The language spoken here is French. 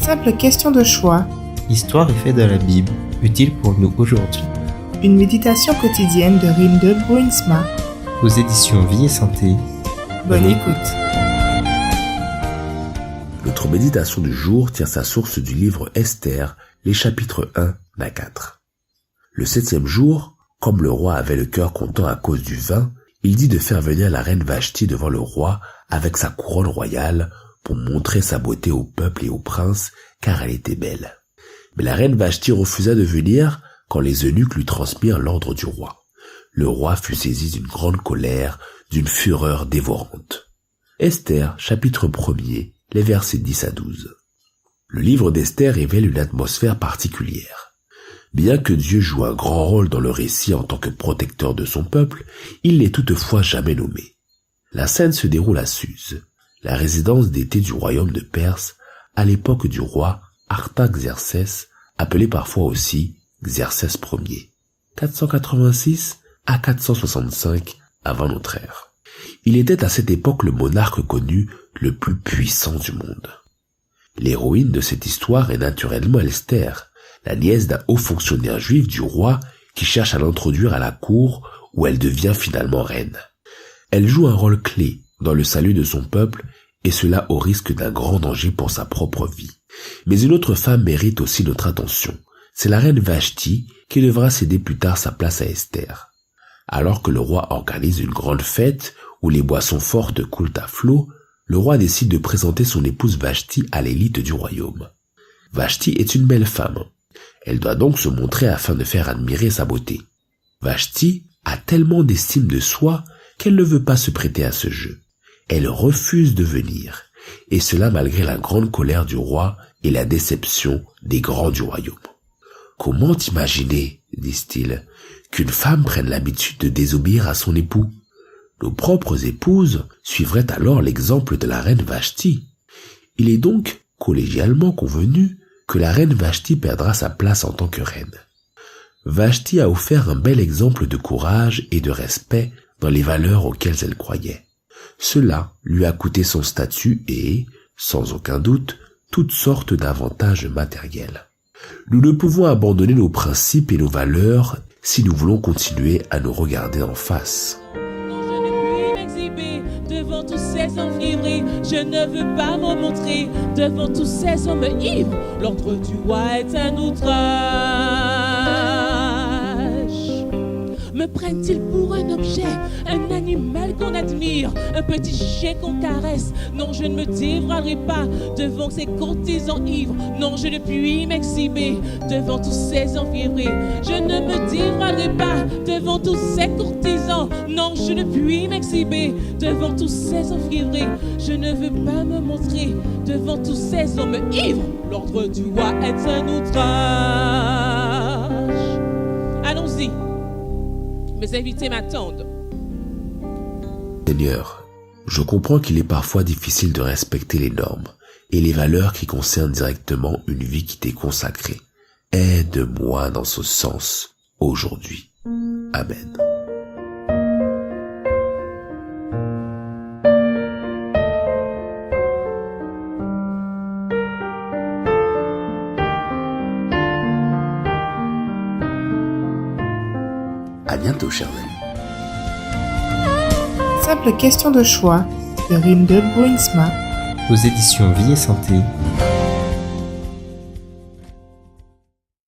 Simple question de choix. Histoire et faits de la Bible, utile pour nous aujourd'hui. Une méditation quotidienne de Rinde Bruinsma. Aux éditions Vie et Santé. Bonne écoute. Notre méditation du jour tient sa source du livre Esther, les chapitres 1 à 4. Le 7e jour, comme le roi avait le cœur content à cause du vin, il dit de faire venir la reine Vashti devant le roi avec sa couronne royale pour montrer sa beauté au peuple et aux princes, car elle était belle. Mais la reine Vashti refusa de venir quand les eunuques lui transmirent l'ordre du roi. Le roi fut saisi d'une grande colère, d'une fureur dévorante. Esther, chapitre 1er, les versets 10 à 12. Le livre d'Esther révèle une atmosphère particulière. Bien que Dieu joue un grand rôle dans le récit en tant que protecteur de son peuple, il n'est toutefois jamais nommé. La scène se déroule à Suse, la résidence d'été du royaume de Perse, à l'époque du roi Artaxerxès, appelé parfois aussi Xerxès Ier, 486 à 465 avant notre ère. Il était à cette époque le monarque connu le plus puissant du monde. L'héroïne de cette histoire est naturellement Esther, la nièce d'un haut fonctionnaire juif du roi qui cherche à l'introduire à la cour où elle devient finalement reine. Elle joue un rôle clé dans le salut de son peuple et cela au risque d'un grand danger pour sa propre vie. Mais une autre femme mérite aussi notre attention. C'est la reine Vashti qui devra céder plus tard sa place à Esther. Alors que le roi organise une grande fête où les boissons fortes coulent à flot, le roi décide de présenter son épouse Vashti à l'élite du royaume. Vashti est une belle femme. Elle doit donc se montrer afin de faire admirer sa beauté. Vashti a tellement d'estime de soi qu'elle ne veut pas se prêter à ce jeu. Elle refuse de venir, et cela malgré la grande colère du roi et la déception des grands du royaume. « Comment imaginer, disent-ils, qu'une femme prenne l'habitude de désobéir à son époux ? Nos propres épouses suivraient alors l'exemple de la reine Vashti. Il est donc collégialement convenu que la reine Vashti perdra sa place en tant que reine. Vashti a offert un bel exemple de courage et de respect dans les valeurs auxquelles elle croyait. Cela lui a coûté son statut et, sans aucun doute, toutes sortes d'avantages matériels. Nous ne pouvons abandonner nos principes et nos valeurs si nous voulons continuer à nous regarder en face. Devant tous ces envivrés, je ne veux pas me montrer devant tous ces hommes ivres. L'ordre du roi est un outrage. Me prennent-ils pour un objet, un animal qu'on admire, un petit chien qu'on caresse? Non, je ne me dévoilerai pas devant ces courtisans ivres. Non, je ne puis m'exhiber devant tous ces envivrés. Je ne me dévoilerai pas devant tous ces courtisans. Non, je ne puis m'exhiber devant tous ces envivrés. Je ne veux pas me montrer devant tous ces hommes ivres. L'ordre du roi est un outrage. Allons-y. Mes invités m'attendent. Seigneur, je comprends qu'il est parfois difficile de respecter les normes et les valeurs qui concernent directement une vie qui t'est consacrée. Aide-moi dans ce sens aujourd'hui. Amen. À bientôt, chers amis. Simple question de choix de Rinde Bruinsma. Aux éditions Vie et Santé.